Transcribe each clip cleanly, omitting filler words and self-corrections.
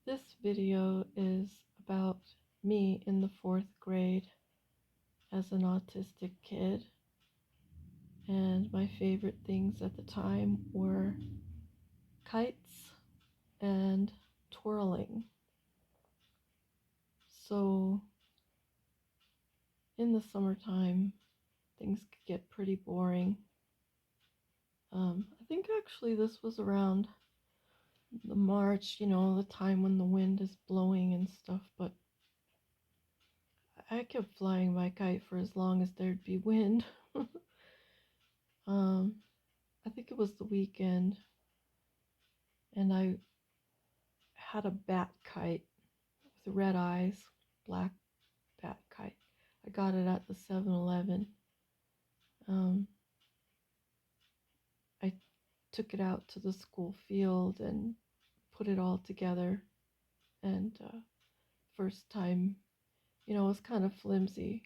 This video is about me in the fourth grade as an autistic kid, and my favorite things at the time were kites and twirling. So in the summertime, things could get pretty boring. I think actually this was around the March, the time when the wind is blowing and stuff, but I kept flying my kite for as long as there'd be wind. um, I think it was the weekend, and I had a bat kite with red eyes, black bat kite. I got it at the 7-Eleven. I took it out to the school field and put it all together. And first time, it was kind of flimsy.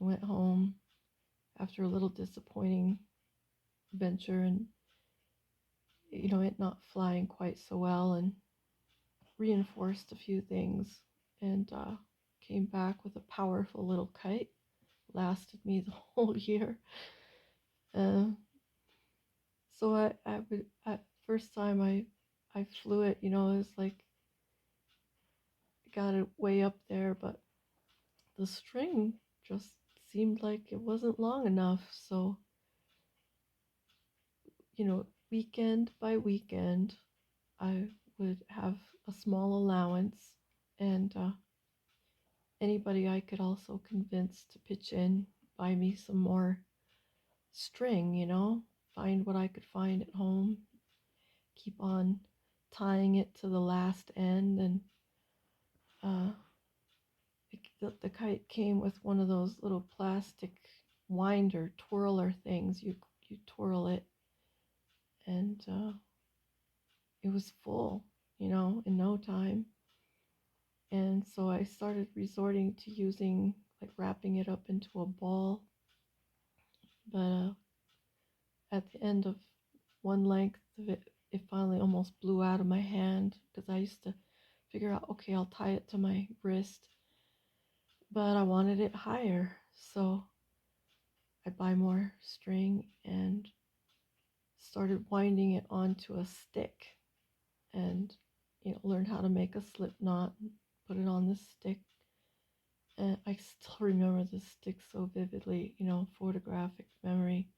I went home after a little disappointing venture and, it not flying quite so well, and reinforced a few things, and came back with a powerful little kite. Lasted me the whole year. Uh, so first time I flew it, it was like, got it way up there, but the string just seemed like it wasn't long enough. So, weekend by weekend, I would have a small allowance, and anybody I could also convince to pitch in, buy me some more string, find what I could find at home, keep on tying it to the last end. And the kite came with one of those little plastic winder twirler things. You twirl it, and it was full, in no time. And so I started resorting to using, like, wrapping it up into a ball. But at the end of one length of it, it finally almost blew out of my hand, because I used to figure out, okay, I'll tie it to my wrist, but I wanted it higher. So I buy more string and started winding it onto a stick, and learned how to make a slip knot, put it on the stick. And I still remember the stick so vividly, photographic memory.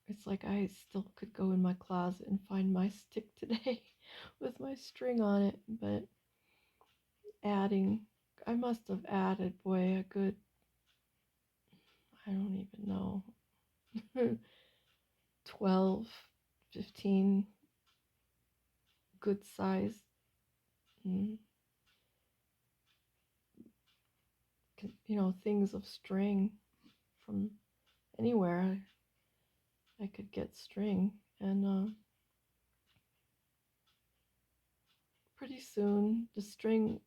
It's like I still could go in my closet and find my stick today with my string on it. But I must have added, boy, a good, I don't even know, 12, 15 good size things of string from anywhere I could get string. And pretty soon the string,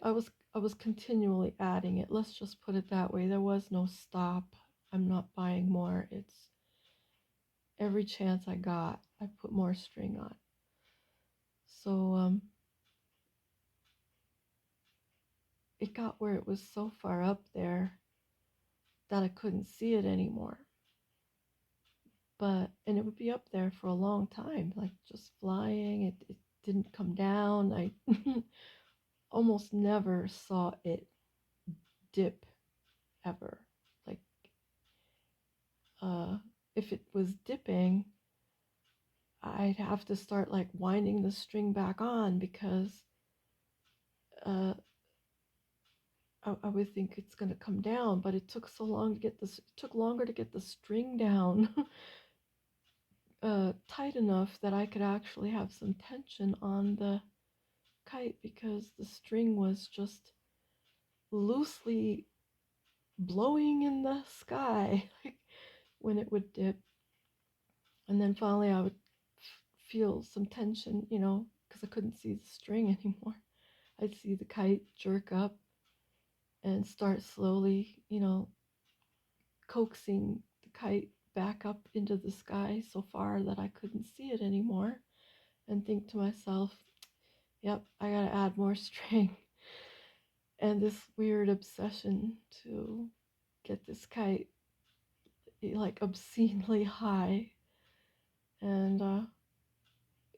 I was continually adding it. Let's just put it that way. There was no stop. I'm not buying more. It's every chance I got, I put more string on. So it got where it was so far up there that I couldn't see it anymore. And it would be up there for a long time, like just flying. It didn't come down. I almost never saw it dip ever. Like, if it was dipping, I'd have to start like winding the string back on, because I would think it's going to come down, but it took so long to get this. It took longer to get the string down tight enough that I could actually have some tension on the kite, because the string was just loosely blowing in the sky when it would dip. And then finally I would feel some tension, because I couldn't see the string anymore. I'd see the kite jerk up and start slowly, coaxing the kite back up into the sky so far that I couldn't see it anymore. and think to myself, yep, I gotta add more string. And this weird obsession to get this kite like obscenely high. And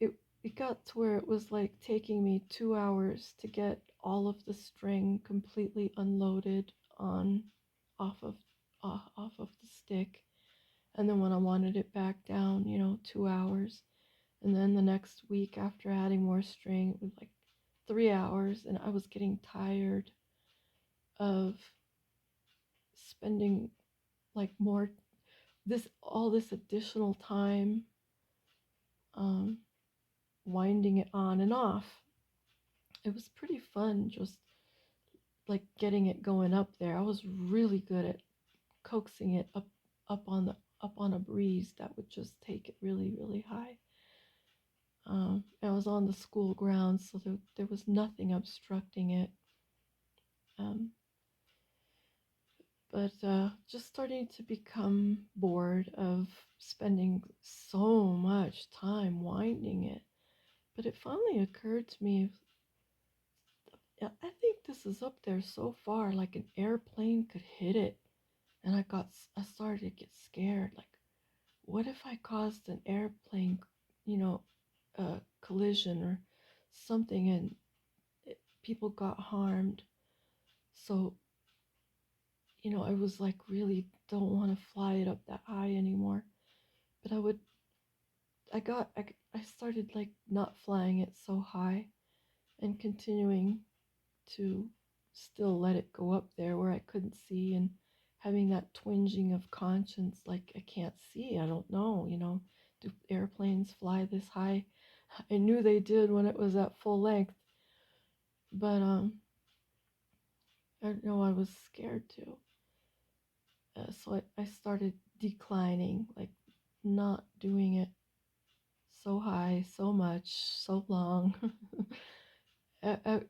it, it got to where it was like taking me 2 hours to get all of the string completely unloaded on off of off of the stick. And then when I wanted it back down, 2 hours. And then the next week after adding more string, it was like 3 hours, and I was getting tired of spending like more all this additional time um, winding it on and off. It was pretty fun just like getting it going up there. I was really good at coaxing it up on a breeze that would just take it really, really high. I was on the school grounds, so there was nothing obstructing it. Um, but just starting to become bored of spending so much time winding it. But it finally occurred to me, I think this is up there so far, like an airplane could hit it. And I started to get scared. Like, what if I caused an airplane, you know, collision or something, and people got harmed? So, I was like, really don't want to fly it up that high anymore. But I started like not flying it so high and continuing to still let it go up there where I couldn't see, and having that twinging of conscience, like I can't see, I don't know, do airplanes fly this high? I knew they did when it was at full length, but I know I was scared too. So I started declining, like not doing it so high, so much, so long.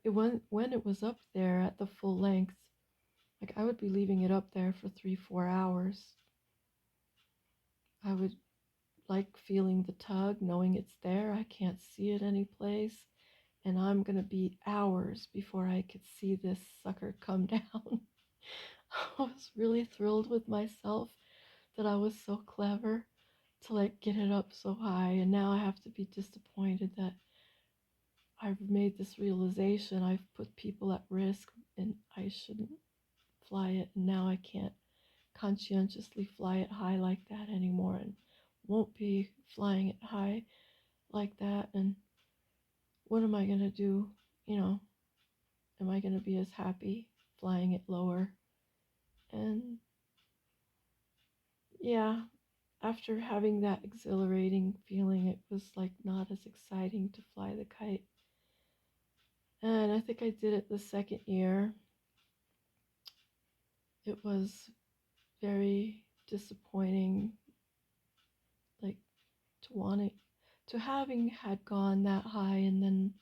When it was up there at the full length, like I would be leaving it up there for 3, 4 hours. I would like feeling the tug, knowing it's there. I can't see it anyplace. And I'm going to be hours before I could see this sucker come down. I was really thrilled with myself that I was so clever to like get it up so high. And now I have to be disappointed that I've made this realization. I've put people at risk and I shouldn't fly it. And now I can't conscientiously fly it high like that anymore, and won't be flying it high like that. And what am I going to do? Am I going to be as happy flying it lower? And yeah, after having that exhilarating feeling, it was like not as exciting to fly the kite. And I think I did it the second year. It was very disappointing, like to want it, to having had gone that high and then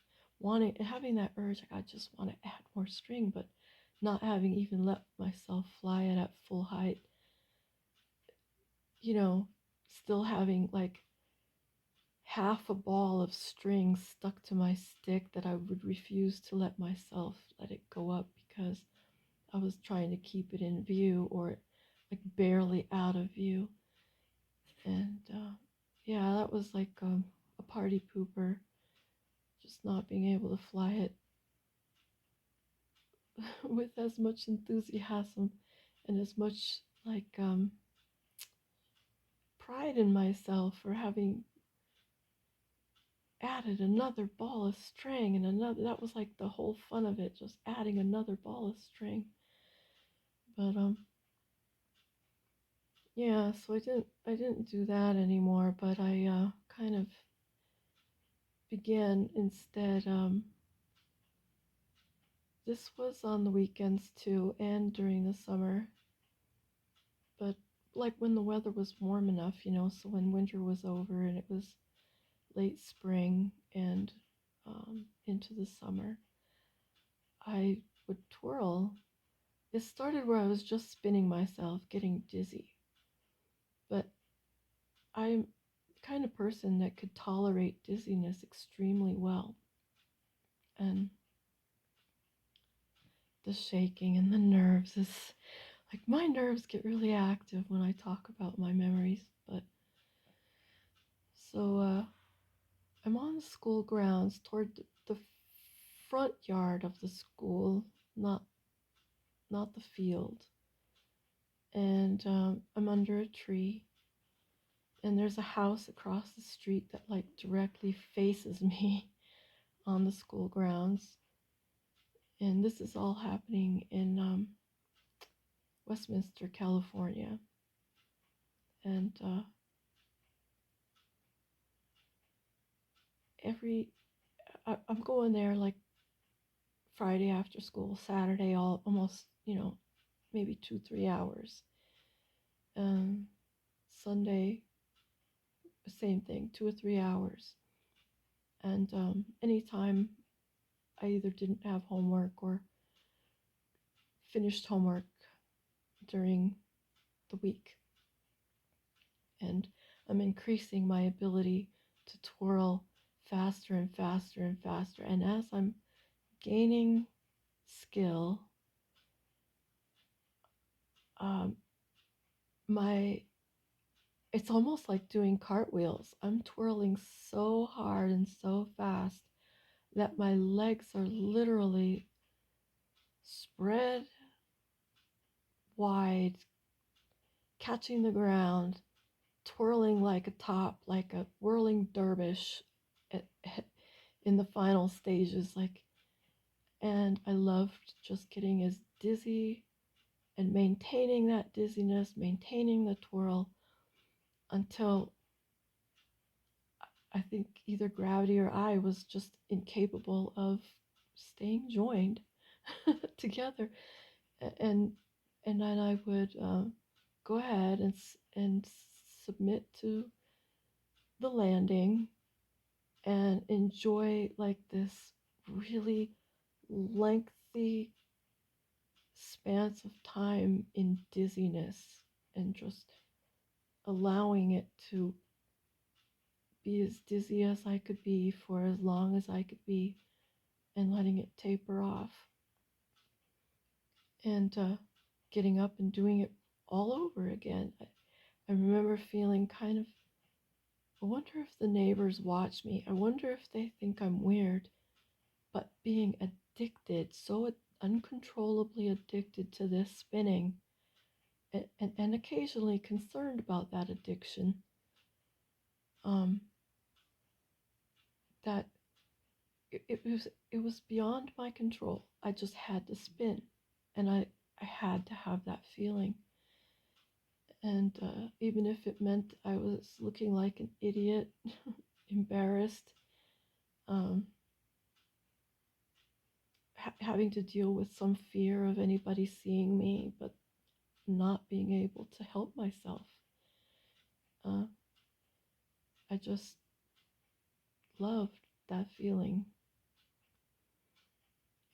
having that urge, like I just want to add more string, but not having even let myself fly it at full height, still having like half a ball of string stuck to my stick that I would refuse to let it go up because I was trying to keep it in view, or like barely out of view. And yeah, that was like a party pooper, just not being able to fly it with as much enthusiasm and as much like pride in myself for having added another ball of string, and another, that was like the whole fun of it, just adding another ball of string. But yeah, so I didn't do that anymore, but I kind of began instead. This was on the weekends too, and during the summer, but like when the weather was warm enough, so when winter was over and it was late spring and into the summer, I would twirl. It started where I was just spinning myself, getting dizzy, but I kind of person that could tolerate dizziness extremely well. And the shaking and the nerves is like, my nerves get really active when I talk about my memories. But so I'm on the school grounds toward the front yard of the school, not the field. And I'm under a tree, and there's a house across the street that like directly faces me on the school grounds. And this is all happening in Westminster, California. And I'm going there like Friday after school, Saturday, all almost, maybe 2-3 hours. Sunday, same thing, 2 or 3 hours. And anytime I either didn't have homework or finished homework during the week. And I'm increasing my ability to twirl faster and faster and faster. And as I'm gaining skill, my it's almost like doing cartwheels. I'm twirling so hard and so fast that my legs are literally spread wide, catching the ground, twirling like a top, like a whirling dervish in the final stages. And I loved just getting as dizzy and maintaining that dizziness, maintaining the twirl until I think either gravity or I was just incapable of staying joined together. And and then I would go ahead and submit to the landing and enjoy like this really lengthy spans of time in dizziness and just allowing it to be as dizzy as I could be for as long as I could be and letting it taper off and getting up and doing it all over again. I remember feeling kind of, I wonder if the neighbors watch me. I wonder if they think I'm weird, but being addicted, so uncontrollably addicted to this spinning, and occasionally concerned about that addiction, um, that it was beyond my control. I just had to spin, and I had to have that feeling. And even if it meant I was looking like an idiot, embarrassed, um, having to deal with some fear of anybody seeing me, but not being able to help myself. Uh, I just loved that feeling.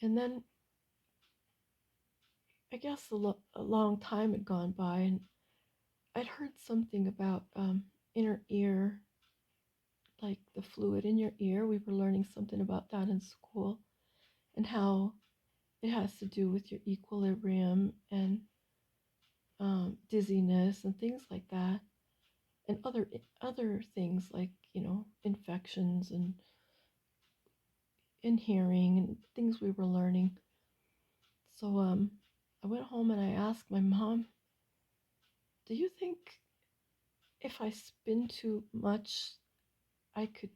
And then I guess a long time had gone by, and I'd heard something about inner ear, like the fluid in your ear. We were learning something about that in school, and how it has to do with your equilibrium and dizziness and things like that, and other things like infections and hearing and things we were learning. So I went home and I asked my mom, "Do you think if I spin too much, I could,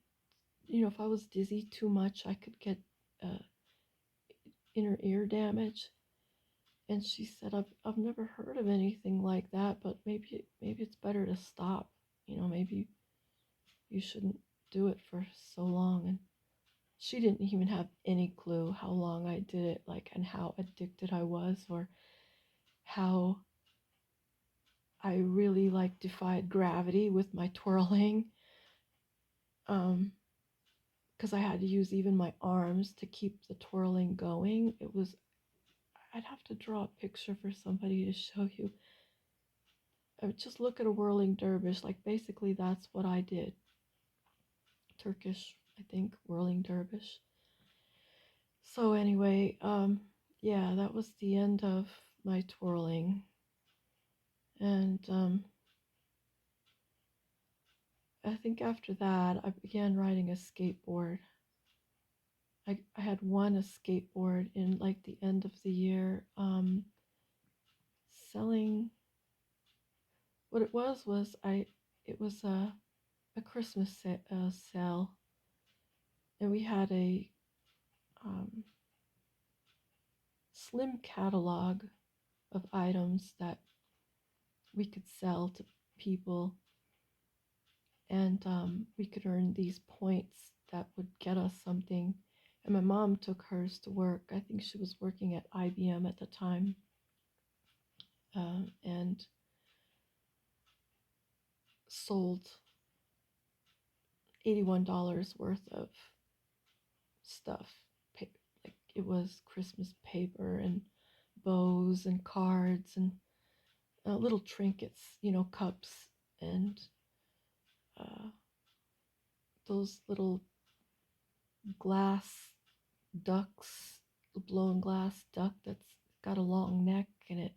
if I was dizzy too much, I could get uh, inner ear damage?" And she said, "I've never heard of anything like that, but maybe it's better to stop. Maybe you shouldn't do it for so long." And she didn't even have any clue how long I did it, like, and how addicted I was, or how I really like defied gravity with my twirling. Because I had to use even my arms to keep the twirling going. I'd have to draw a picture for somebody to show you. I would just look at a whirling dervish, like basically that's what I did. Turkish, I think, whirling dervish. So anyway, yeah, that was the end of my twirling. And I think after that, I began riding a skateboard. I had won a skateboard in like the end of the year, selling. What it was it was a Christmas sale, and we had a um, slim catalog of items that we could sell to people, and we could earn these points that would get us something. And my mom took hers to work. I think she was working at IBM at the time, and sold $81 worth of stuff. Like it was Christmas paper and bows and cards and little trinkets, cups and uh, those little glass ducks, the blown glass duck that's got a long neck and it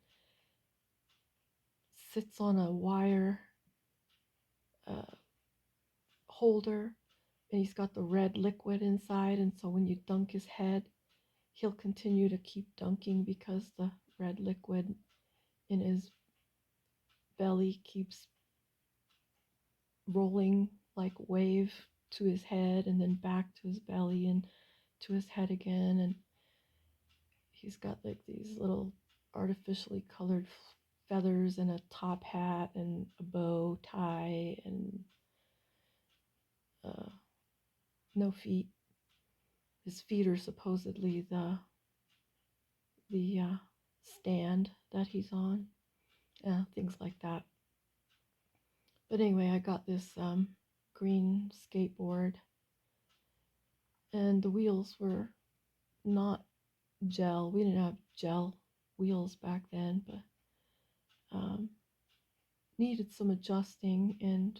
sits on a wire uh, holder, and he's got the red liquid inside, and so when you dunk his head, he'll continue to keep dunking because the red liquid in his belly keeps rolling like wave to his head and then back to his belly and to his head again. And he's got like these little artificially colored feathers and a top hat and a bow tie and no feet. His feet are supposedly the stand that he's on. Things like that. But anyway, I got this green skateboard, and the wheels were not gel. We didn't have gel wheels back then, but needed some adjusting, and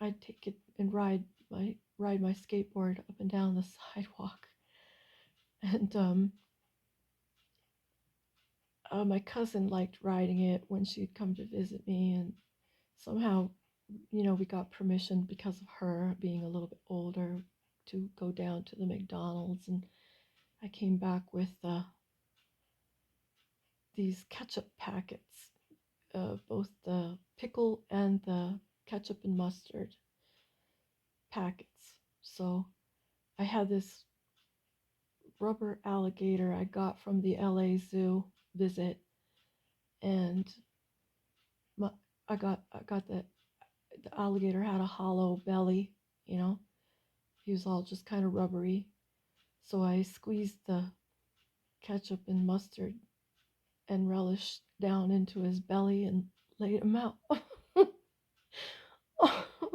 I'd take it and ride my skateboard up and down the sidewalk. And my cousin liked riding it when she'd come to visit me, and somehow, we got permission because of her being a little bit older to go down to the McDonald's, and I came back with these ketchup packets, both the pickle and the ketchup and mustard packets. So I had this rubber alligator I got from the LA Zoo visit, and my, I got the alligator had a hollow belly, he was all just kind of rubbery. So I squeezed the ketchup and mustard and relish down into his belly and laid him out on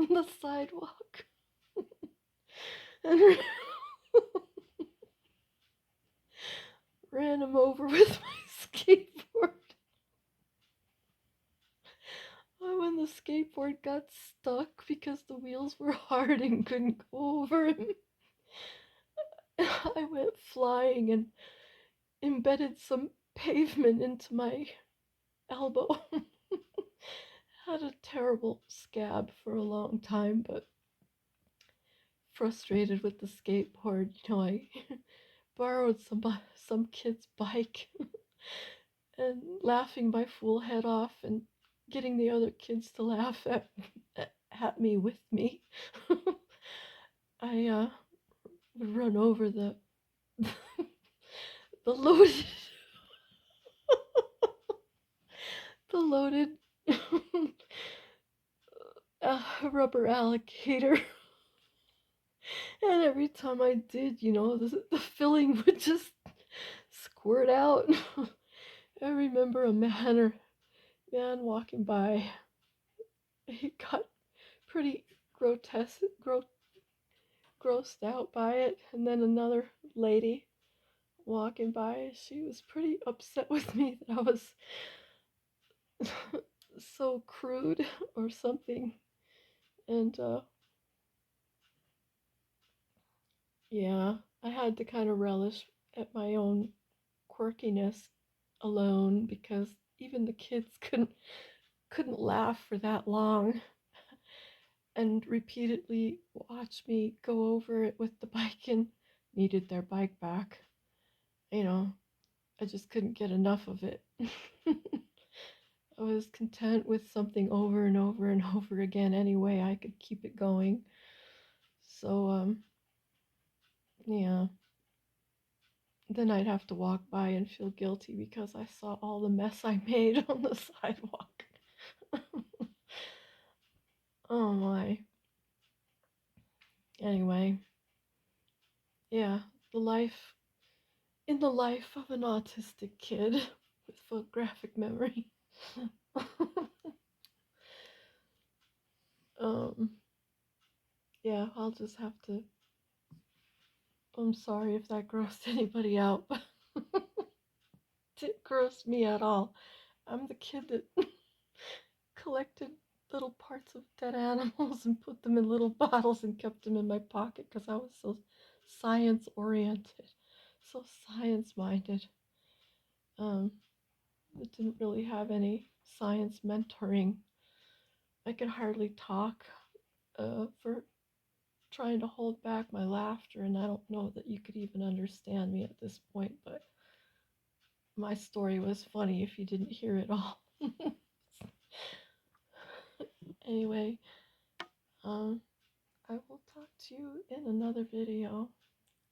the sidewalk and ran him over with my skateboard. When the skateboard got stuck because the wheels were hard and couldn't go over him, I went flying and embedded some pavement into my elbow. Had a terrible scab for a long time, but frustrated with the skateboard, I borrowed some kid's bike and laughing my fool head off and getting the other kids to laugh at me with me. I would run over the the loaded the loaded rubber alligator. And every time I did, the filling would just squirt out. I remember a man walking by. He got pretty grossed out by it. And then another lady walking by, she was pretty upset with me that I was so crude or something. And Yeah, I had to kind of relish at my own quirkiness alone because even the kids couldn't laugh for that long and repeatedly watch me go over it with the bike and needed their bike back. You know, I just couldn't get enough of it. I was content with something over and over and over again anyway. I could keep it going. So, yeah. Then I'd have to walk by and feel guilty because I saw all the mess I made on the sidewalk. Oh my. Anyway, yeah, the life in the life of an autistic kid with photographic memory. um, yeah, I'll just have to. I'm sorry if that grossed anybody out, but it didn't gross me at all. I'm the kid that collected little parts of dead animals and put them in little bottles and kept them in my pocket because I was so science oriented, so science minded. Um, it didn't really have any science mentoring. I could hardly talk for trying to hold back my laughter, and I don't know that you could even understand me at this point, but my story was funny if you didn't hear it all. Anyway, I will talk to you in another video.